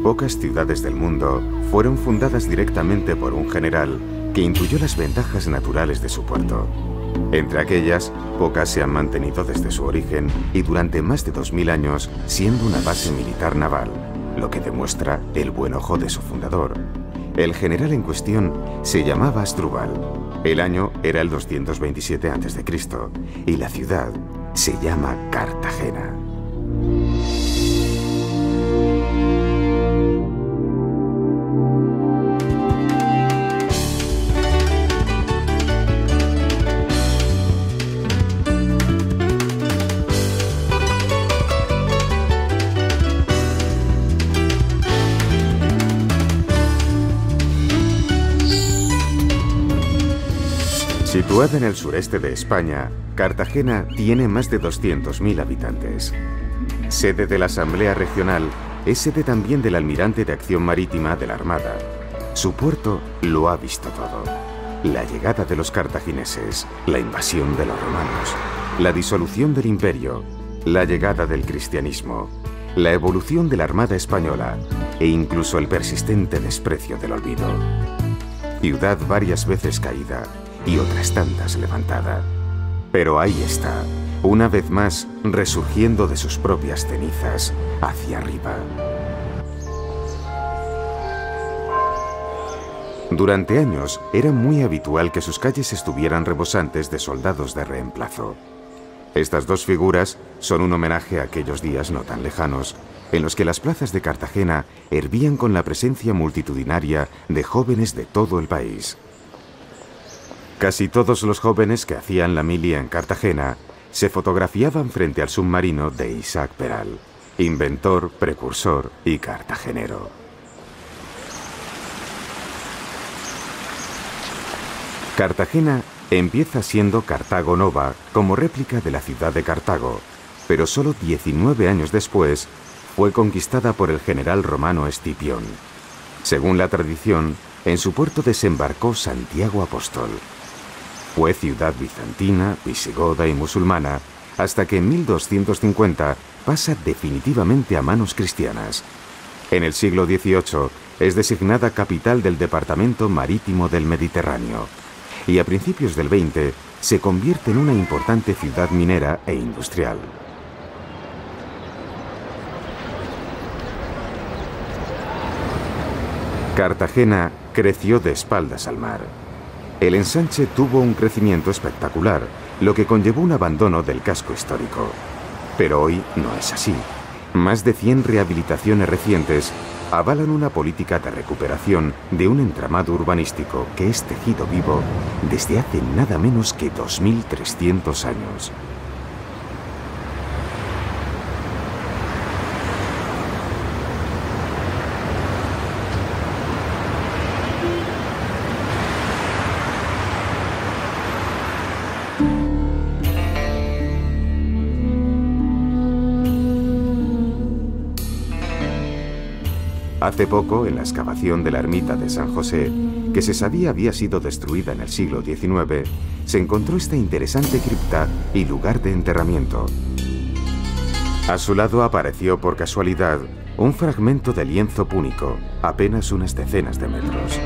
Pocas ciudades del mundo fueron fundadas directamente por un general que intuyó las ventajas naturales de su puerto. Entre aquellas, pocas se han mantenido desde su origen y durante más de 2000 años siendo una base militar naval, lo que demuestra el buen ojo de su fundador. El general en cuestión se llamaba Asdrúbal. El año era el 227 a.C. y la ciudad se llama Cartagena. Situada en el sureste de España, Cartagena tiene más de 200.000 habitantes. Sede de la Asamblea Regional, es sede también del Almirante de Acción Marítima de la Armada. Su puerto lo ha visto todo. La llegada de los cartagineses, la invasión de los romanos, la disolución del imperio, la llegada del cristianismo, la evolución de la Armada española e incluso el persistente desprecio del olvido. Ciudad varias veces caída y otras tantas levantada. Pero ahí está, una vez más resurgiendo de sus propias cenizas hacia arriba. Durante años era muy habitual que sus calles estuvieran rebosantes de soldados de reemplazo. Estas dos figuras son un homenaje a aquellos días no tan lejanos en los que las plazas de Cartagena hervían con la presencia multitudinaria de jóvenes de todo el país. Casi todos los jóvenes que hacían la mili en Cartagena se fotografiaban frente al submarino de Isaac Peral, inventor, precursor y cartagenero. Cartagena empieza siendo Cartago Nova como réplica de la ciudad de Cartago, pero solo 19 años después fue conquistada por el general romano Escipión. Según la tradición, en su puerto desembarcó Santiago Apóstol. Fue ciudad bizantina, visigoda y musulmana, hasta que en 1250 pasa definitivamente a manos cristianas. En el siglo XVIII es designada capital del departamento marítimo del Mediterráneo y a principios del XX se convierte en una importante ciudad minera e industrial. Cartagena creció de espaldas al mar. El ensanche tuvo un crecimiento espectacular, lo que conllevó un abandono del casco histórico. Pero hoy no es así. Más de 100 rehabilitaciones recientes avalan una política de recuperación de un entramado urbanístico que es tejido vivo desde hace nada menos que 2300 años. Hace poco, en la excavación de la ermita de San José, que se sabía había sido destruida en el siglo XIX, se encontró esta interesante cripta y lugar de enterramiento. A su lado apareció por casualidad un fragmento de lienzo púnico, apenas unas decenas de metros.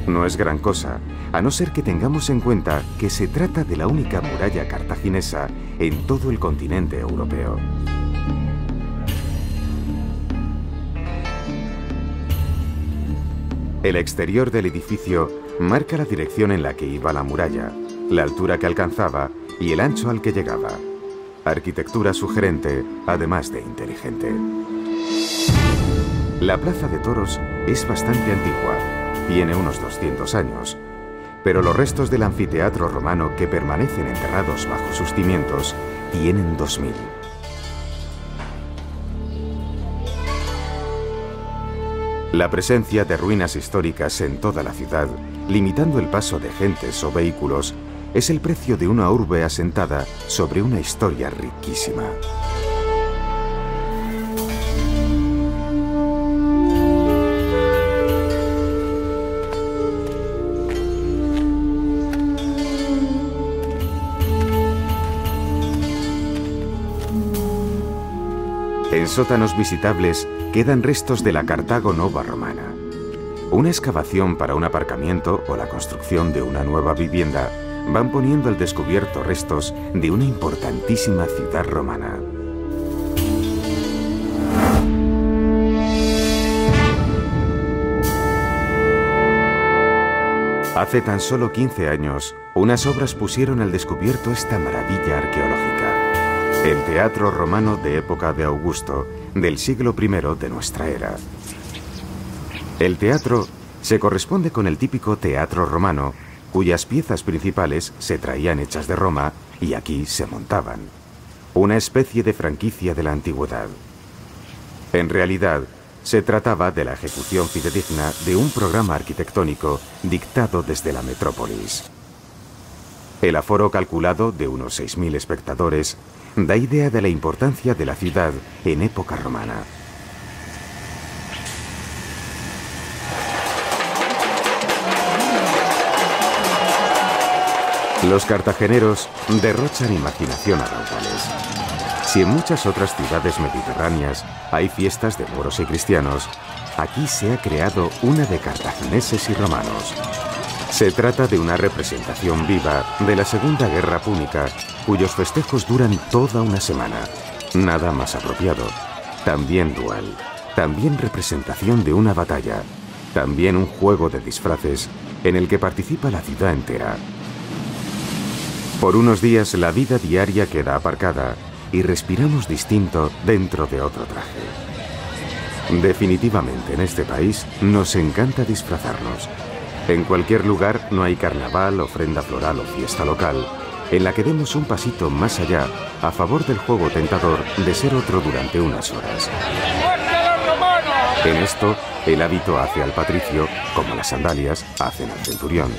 No es gran cosa, a no ser que tengamos en cuenta que se trata de la única muralla cartaginesa en todo el continente europeo. El exterior del edificio marca la dirección en la que iba la muralla, la altura que alcanzaba y el ancho al que llegaba. Arquitectura sugerente, además de inteligente. La Plaza de Toros es bastante antigua, tiene unos 200 años, pero los restos del anfiteatro romano que permanecen enterrados bajo sus cimientos tienen 2000. La presencia de ruinas históricas en toda la ciudad, limitando el paso de gentes o vehículos, es el precio de una urbe asentada sobre una historia riquísima. En sótanos visitables quedan restos de la Cartago Nova romana. Una excavación para un aparcamiento o la construcción de una nueva vivienda van poniendo al descubierto restos de una importantísima ciudad romana. Hace tan solo 15 años, unas obras pusieron al descubierto esta maravilla arqueológica. El teatro romano de época de Augusto, del siglo I de nuestra era. El teatro se corresponde con el típico teatro romano, cuyas piezas principales se traían hechas de Roma y aquí se montaban. Una especie de franquicia de la antigüedad. En realidad, se trataba de la ejecución fidedigna de un programa arquitectónico dictado desde la metrópolis. El aforo calculado de unos 6.000 espectadores da idea de la importancia de la ciudad en época romana. Los cartageneros derrochan imaginación a raudales. Si en muchas otras ciudades mediterráneas hay fiestas de moros y cristianos, aquí se ha creado una de cartagineses y romanos. Se trata de una representación viva de la Segunda Guerra Púnica, cuyos festejos duran toda una semana. Nada más apropiado. También dual. También representación de una batalla. También un juego de disfraces en el que participa la ciudad entera. Por unos días la vida diaria queda aparcada y respiramos distinto dentro de otro traje. Definitivamente en este país nos encanta disfrazarnos. En cualquier lugar no hay carnaval, ofrenda floral o fiesta local en la que demos un pasito más allá a favor del juego tentador de ser otro durante unas horas. En esto, el hábito hace al patricio, como las sandalias hacen al centurión.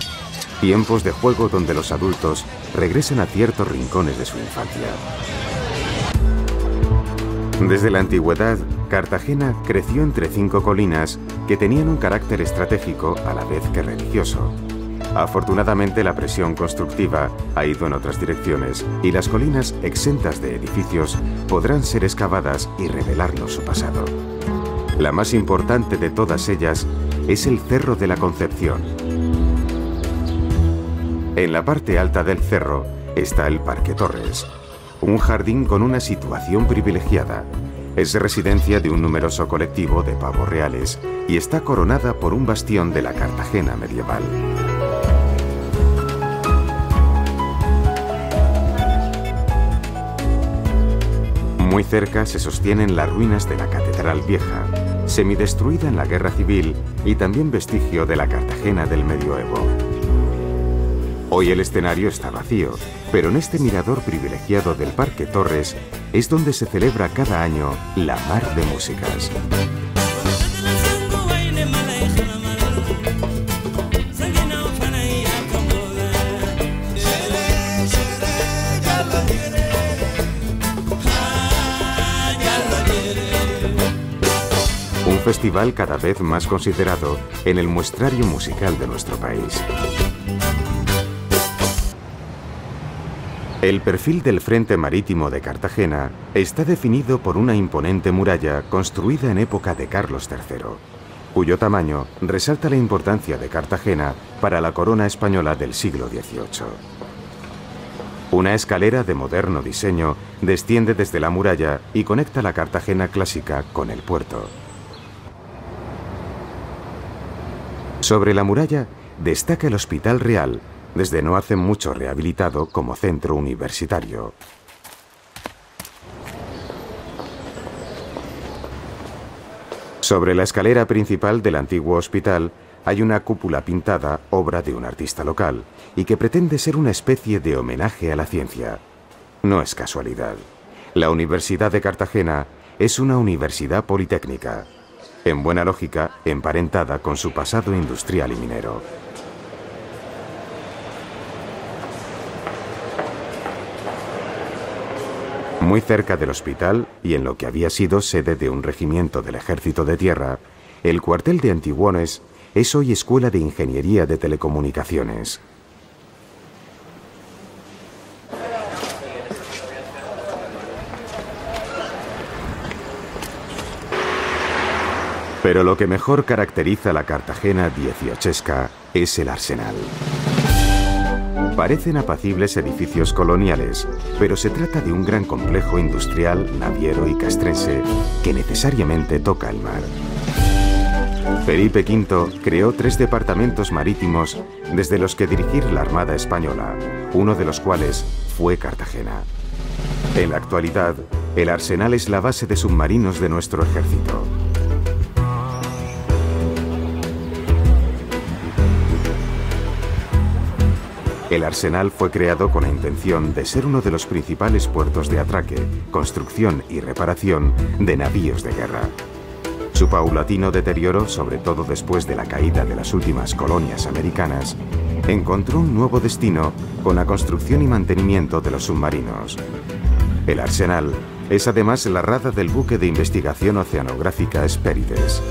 Tiempos de juego donde los adultos regresan a ciertos rincones de su infancia. Desde la antigüedad, Cartagena creció entre 5 colinas que tenían un carácter estratégico a la vez que religioso. Afortunadamente, la presión constructiva ha ido en otras direcciones y las colinas exentas de edificios podrán ser excavadas y revelarnos su pasado. La más importante de todas ellas es el Cerro de la Concepción. En la parte alta del cerro está el Parque Torres, un jardín con una situación privilegiada. Es residencia de un numeroso colectivo de pavos reales y está coronada por un bastión de la Cartagena medieval. Muy cerca se sostienen las ruinas de la Catedral Vieja, semidestruida en la Guerra Civil y también vestigio de la Cartagena del Medioevo. Hoy el escenario está vacío, pero en este mirador privilegiado del Parque Torres es donde se celebra cada año la Mar de Músicas. Un festival cada vez más considerado en el muestrario musical de nuestro país. El perfil del Frente Marítimo de Cartagena está definido por una imponente muralla construida en época de Carlos III, cuyo tamaño resalta la importancia de Cartagena para la corona española del siglo XVIII. Una escalera de moderno diseño desciende desde la muralla y conecta la Cartagena clásica con el puerto. Sobre la muralla destaca el Hospital Real, desde no hace mucho rehabilitado como centro universitario. Sobre la escalera principal del antiguo hospital hay una cúpula pintada, obra de un artista local, y que pretende ser una especie de homenaje a la ciencia. No es casualidad. La Universidad de Cartagena es una universidad politécnica, en buena lógica emparentada con su pasado industrial y minero. Muy cerca del hospital, y en lo que había sido sede de un regimiento del Ejército de Tierra, el cuartel de Antiguones es hoy Escuela de Ingeniería de Telecomunicaciones. Pero lo que mejor caracteriza la Cartagena dieciochesca es el arsenal. Parecen apacibles edificios coloniales, pero se trata de un gran complejo industrial, naviero y castrense que necesariamente toca el mar. Felipe V creó 3 departamentos marítimos desde los que dirigir la Armada Española, uno de los cuales fue Cartagena. En la actualidad, el arsenal es la base de submarinos de nuestro ejército. El arsenal fue creado con la intención de ser uno de los principales puertos de atraque, construcción y reparación de navíos de guerra. Su paulatino deterioro, sobre todo después de la caída de las últimas colonias americanas, encontró un nuevo destino con la construcción y mantenimiento de los submarinos. El arsenal es además la rada del buque de investigación oceanográfica Hespérides.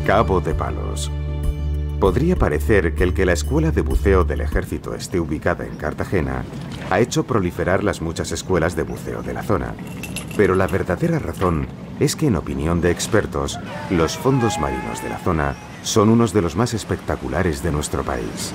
Cabo de Palos. Podría parecer que la escuela de buceo del ejército esté ubicada en Cartagena ha hecho proliferar las muchas escuelas de buceo de la zona. Pero la verdadera razón es que, en opinión de expertos, los fondos marinos de la zona son unos de los más espectaculares de nuestro país.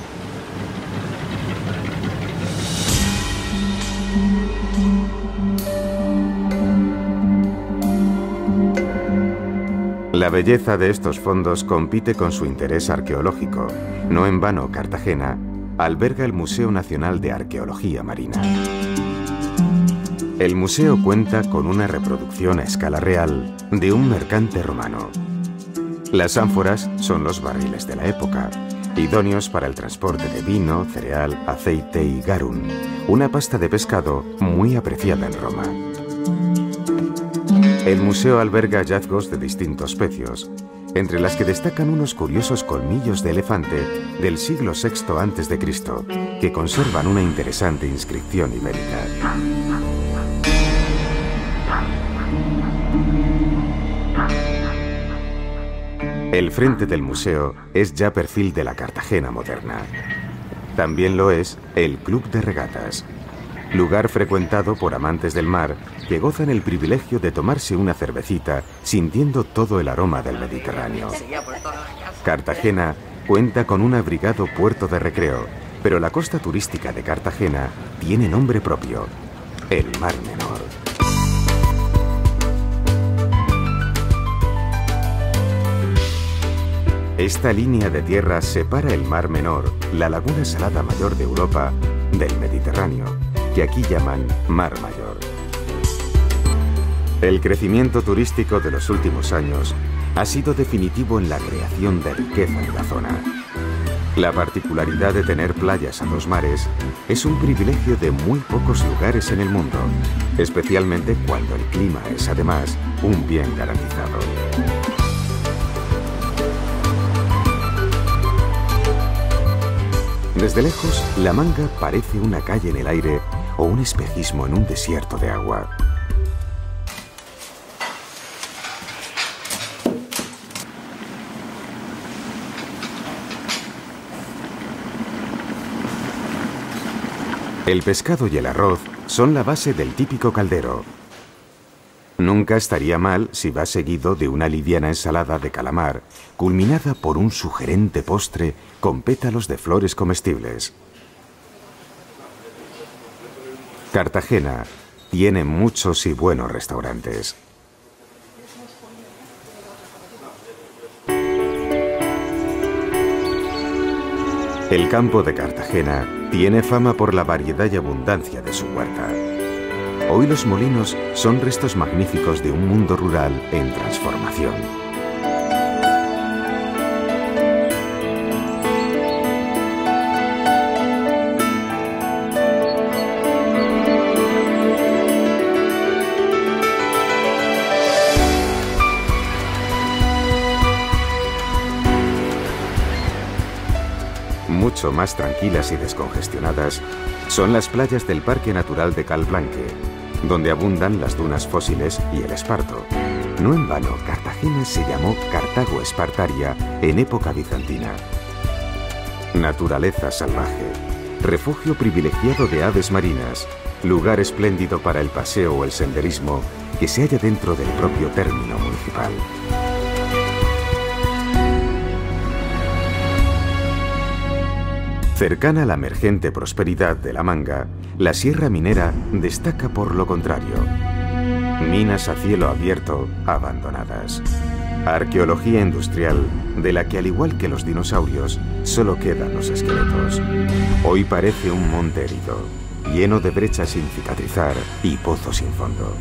La belleza de estos fondos compite con su interés arqueológico. No en vano, Cartagena alberga el Museo Nacional de Arqueología Marina. El museo cuenta con una reproducción a escala real de un mercante romano. Las ánforas son los barriles de la época, idóneos para el transporte de vino, cereal, aceite y garum, una pasta de pescado muy apreciada en Roma. El museo alberga hallazgos de distintos pecios, entre las que destacan unos curiosos colmillos de elefante del siglo VI a.C., que conservan una interesante inscripción ibérica. El frente del museo es ya perfil de la Cartagena moderna. También lo es el Club de Regatas, lugar frecuentado por amantes del mar que gozan el privilegio de tomarse una cervecita sintiendo todo el aroma del Mediterráneo. Cartagena cuenta con un abrigado puerto de recreo, pero la costa turística de Cartagena tiene nombre propio: el Mar Menor. Esta línea de tierra separa el Mar Menor, la laguna salada mayor de Europa, del Mediterráneo, que aquí llaman Mar Mayor. El crecimiento turístico de los últimos años ha sido definitivo en la creación de riqueza en la zona. La particularidad de tener playas a 2 mares es un privilegio de muy pocos lugares en el mundo, especialmente cuando el clima es además un bien garantizado. Desde lejos, La Manga parece una calle en el aire o un espejismo en un desierto de agua. El pescado y el arroz son la base del típico caldero. Nunca estaría mal si va seguido de una liviana ensalada de calamar, culminada por un sugerente postre con pétalos de flores comestibles. Cartagena tiene muchos y buenos restaurantes. El campo de Cartagena tiene fama por la variedad y abundancia de su huerta. Hoy los molinos son restos magníficos de un mundo rural en transformación. Mucho más tranquilas y descongestionadas Son las playas del Parque Natural de Calblanque, donde abundan las dunas fósiles y el esparto. No en vano, Cartagena se llamó Cartago Espartaria en época bizantina. Naturaleza salvaje, refugio privilegiado de aves marinas, lugar espléndido para el paseo o el senderismo que se halla dentro del propio término municipal. Cercana a la emergente prosperidad de La Manga, la Sierra Minera destaca por lo contrario. Minas a cielo abierto, abandonadas. Arqueología industrial, de la que al igual que los dinosaurios, solo quedan los esqueletos. Hoy parece un monte herido, lleno de brechas sin cicatrizar y pozos sin fondo.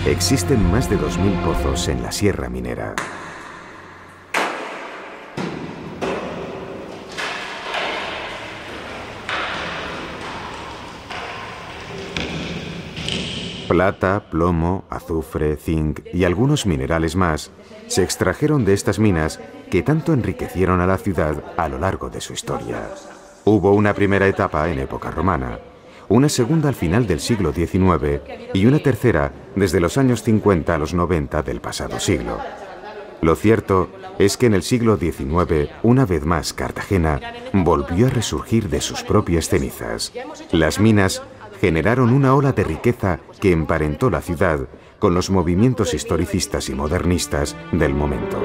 Existen más de 2000 pozos en la Sierra Minera. Plata, plomo, azufre, zinc y algunos minerales más se extrajeron de estas minas que tanto enriquecieron a la ciudad a lo largo de su historia. Hubo una primera etapa en época romana, una segunda al final del siglo XIX y una tercera desde los años 50 a los 90 del pasado siglo. Lo cierto es que en el siglo XIX, una vez más Cartagena volvió a resurgir de sus propias cenizas. Las minas generaron una ola de riqueza que emparentó la ciudad con los movimientos historicistas y modernistas del momento.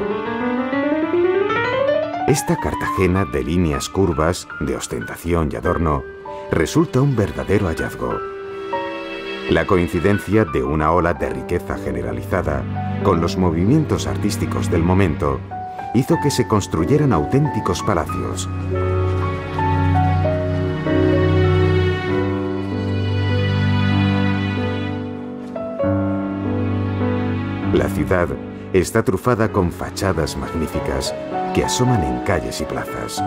Esta Cartagena de líneas curvas, de ostentación y adorno, resulta un verdadero hallazgo. La coincidencia de una ola de riqueza generalizada con los movimientos artísticos del momento hizo que se construyeran auténticos palacios. La ciudad está trufada con fachadas magníficas que asoman en calles y plazas.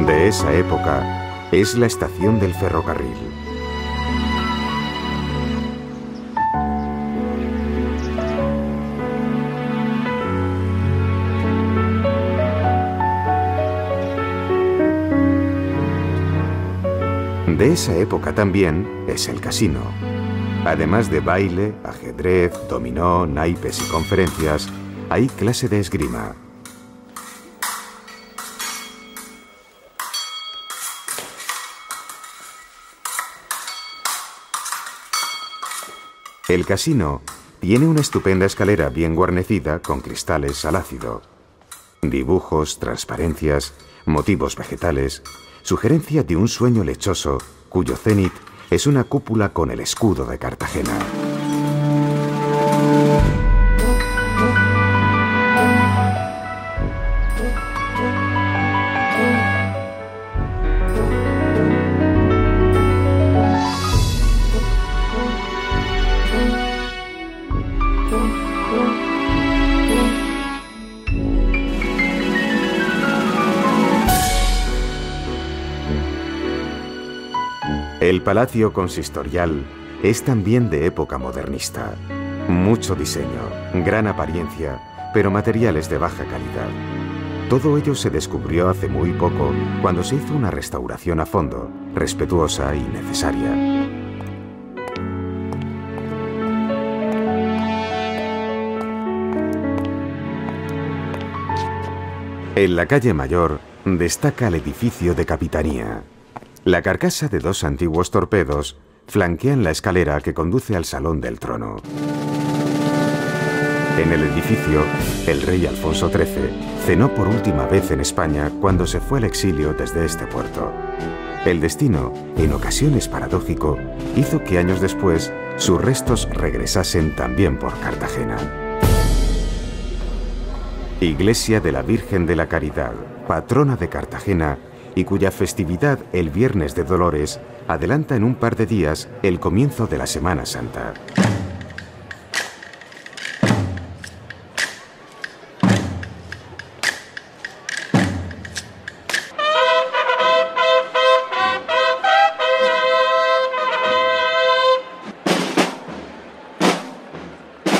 De esa época es la estación del ferrocarril. De esa época también es el casino. Además de baile, ajedrez, dominó, naipes y conferencias, hay clase de esgrima. El casino tiene una estupenda escalera bien guarnecida con cristales al ácido. Dibujos, transparencias, motivos vegetales, sugerencia de un sueño lechoso cuyo cenit es una cúpula con el escudo de Cartagena. El Palacio Consistorial es también de época modernista. Mucho diseño, gran apariencia, pero materiales de baja calidad. Todo ello se descubrió hace muy poco cuando se hizo una restauración a fondo, respetuosa y necesaria. En la calle Mayor destaca el edificio de Capitanía. La carcasa de dos antiguos torpedos flanquean la escalera que conduce al Salón del Trono. En el edificio, el rey Alfonso XIII cenó por última vez en España cuando se fue al exilio desde este puerto. El destino, en ocasiones paradójico, hizo que años después sus restos regresasen también por Cartagena. Iglesia de la Virgen de la Caridad, patrona de Cartagena, y cuya festividad el Viernes de Dolores adelanta en un par de días el comienzo de la Semana Santa.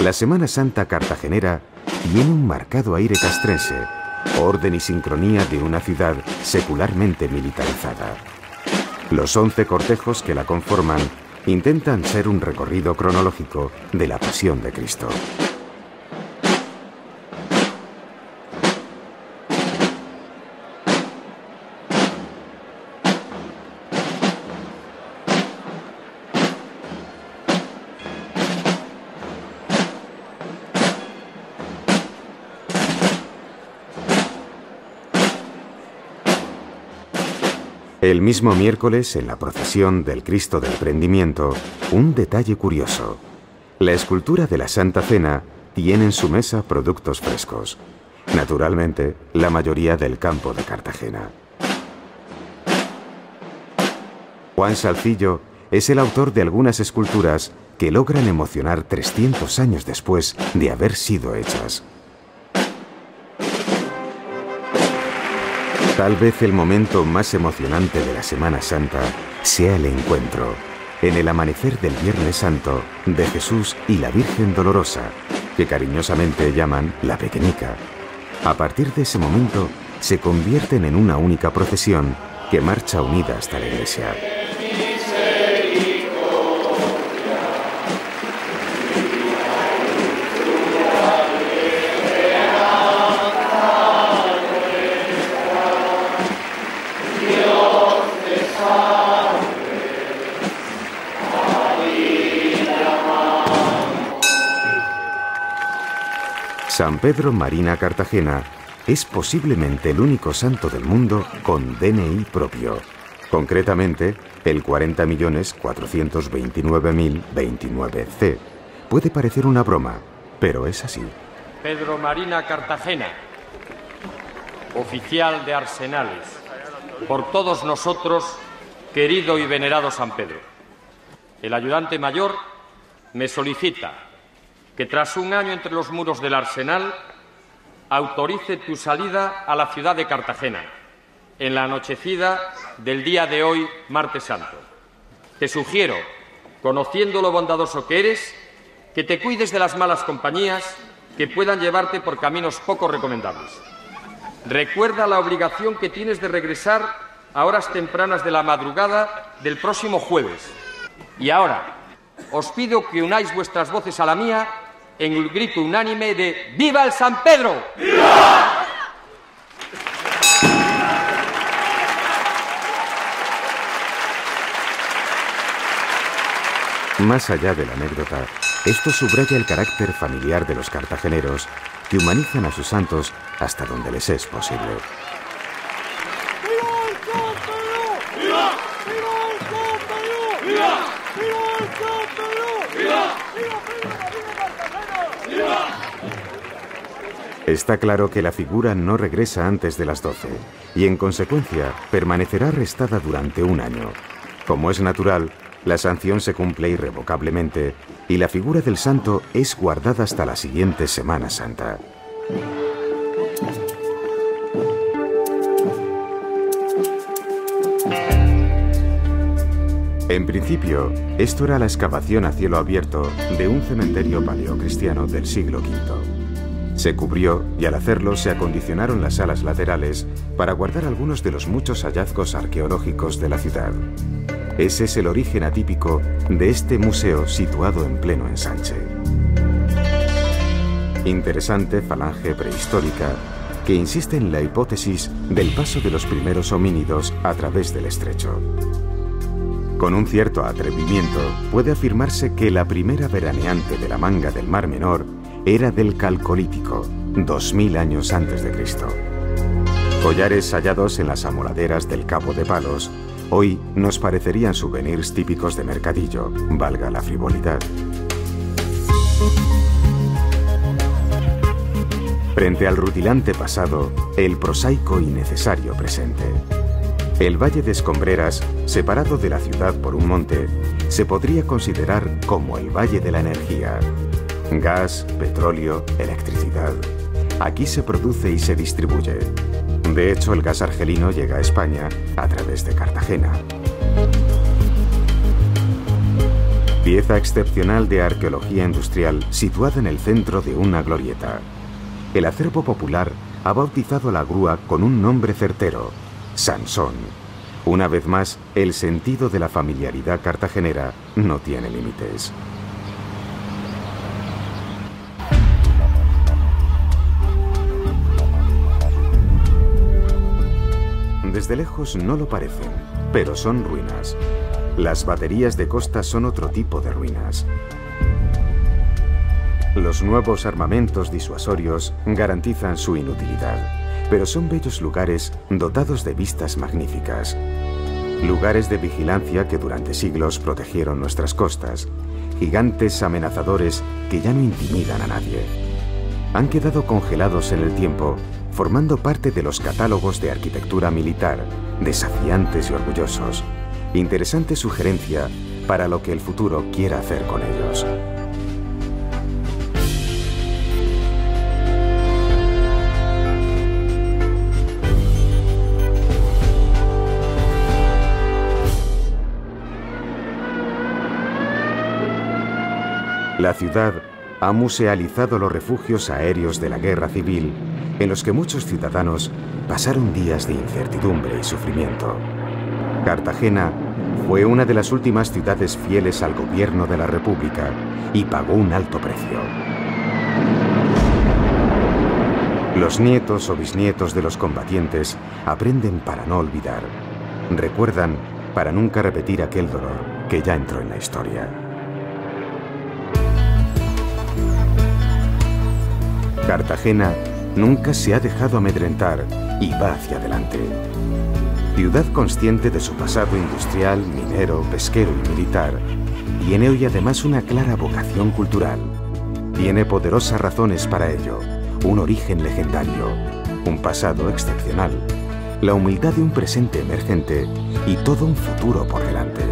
La Semana Santa cartagenera tiene un marcado aire castrense, orden y sincronía de una ciudad secularmente militarizada. Los 11 cortejos que la conforman intentan ser un recorrido cronológico de la Pasión de Cristo. El mismo miércoles, en la procesión del Cristo del Prendimiento, un detalle curioso. La escultura de la Santa Cena tiene en su mesa productos frescos. Naturalmente, la mayoría del campo de Cartagena. Juan Salcillo es el autor de algunas esculturas que logran emocionar 300 años después de haber sido hechas. Tal vez el momento más emocionante de la Semana Santa sea el encuentro, en el amanecer del Viernes Santo, de Jesús y la Virgen Dolorosa, que cariñosamente llaman la Pequeñica. A partir de ese momento, se convierten en una única procesión que marcha unida hasta la iglesia. San Pedro Marina Cartagena es posiblemente el único santo del mundo con DNI propio. Concretamente, el 40.429.029C. Puede parecer una broma, pero es así. Pedro Marina Cartagena, oficial de Arsenales, por todos nosotros, querido y venerado San Pedro. El ayudante mayor me solicita que tras un año entre los muros del Arsenal, autorice tu salida a la ciudad de Cartagena, en la anochecida del día de hoy, Martes Santo. Te sugiero, conociendo lo bondadoso que eres, que te cuides de las malas compañías que puedan llevarte por caminos poco recomendables. Recuerda la obligación que tienes de regresar a horas tempranas de la madrugada del próximo jueves. Y ahora, os pido que unáis vuestras voces a la mía en el grito unánime de ¡Viva el San Pedro! ¡Viva! Más allá de la anécdota, esto subraya el carácter familiar de los cartageneros, que humanizan a sus santos hasta donde les es posible. Está claro que la figura no regresa antes de las 12 y, en consecuencia, permanecerá arrestada durante un año. Como es natural, la sanción se cumple irrevocablemente y la figura del santo es guardada hasta la siguiente Semana Santa. En principio, esto era la excavación a cielo abierto de un cementerio paleocristiano del siglo V. Se cubrió y al hacerlo se acondicionaron las salas laterales para guardar algunos de los muchos hallazgos arqueológicos de la ciudad. Ese es el origen atípico de este museo situado en pleno ensanche. Interesante falange prehistórica que insiste en la hipótesis del paso de los primeros homínidos a través del estrecho. Con un cierto atrevimiento, puede afirmarse que la primera veraneante de la Manga del Mar Menor era del Calcolítico, 2000 años antes de Cristo. Collares hallados en las amoladeras del Cabo de Palos hoy nos parecerían souvenirs típicos de mercadillo, valga la frivolidad. Frente al rutilante pasado, el prosaico y necesario presente. El Valle de Escombreras, separado de la ciudad por un monte, se podría considerar como el Valle de la Energía. Gas, petróleo, electricidad. Aquí se produce y se distribuye. De hecho, el gas argelino llega a España a través de Cartagena. Pieza excepcional de arqueología industrial situada en el centro de una glorieta. El acervo popular ha bautizado la grúa con un nombre certero: Sansón. Una vez más, el sentido de la familiaridad cartagenera no tiene límites. Desde lejos no lo parecen, pero son ruinas. Las baterías de costa son otro tipo de ruinas. Los nuevos armamentos disuasorios garantizan su inutilidad, pero son bellos lugares dotados de vistas magníficas. Lugares de vigilancia que durante siglos protegieron nuestras costas. Gigantes amenazadores que ya no intimidan a nadie. Han quedado congelados en el tiempo, formando parte de los catálogos de arquitectura militar, desafiantes y orgullosos. Interesante sugerencia para lo que el futuro quiera hacer con ellos. La ciudad ha musealizado los refugios aéreos de la guerra civil, en los que muchos ciudadanos pasaron días de incertidumbre y sufrimiento. Cartagena fue una de las últimas ciudades fieles al gobierno de la República y pagó un alto precio. Los nietos o bisnietos de los combatientes aprenden para no olvidar. Recuerdan para nunca repetir aquel dolor que ya entró en la historia. Cartagena nunca se ha dejado amedrentar y va hacia adelante. Ciudad consciente de su pasado industrial, minero, pesquero y militar, tiene hoy además una clara vocación cultural. Tiene poderosas razones para ello, un origen legendario, un pasado excepcional, la humildad de un presente emergente y todo un futuro por delante.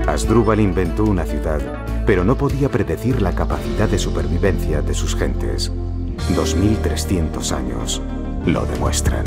Asdrúbal inventó una ciudad, pero no podía predecir la capacidad de supervivencia de sus gentes. 2300 años lo demuestran.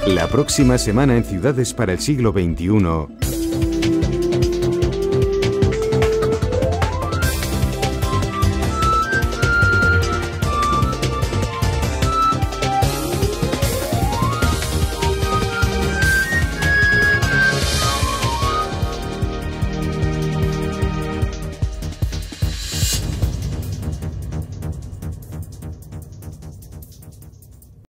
La próxima semana en Ciudades para el siglo XXI...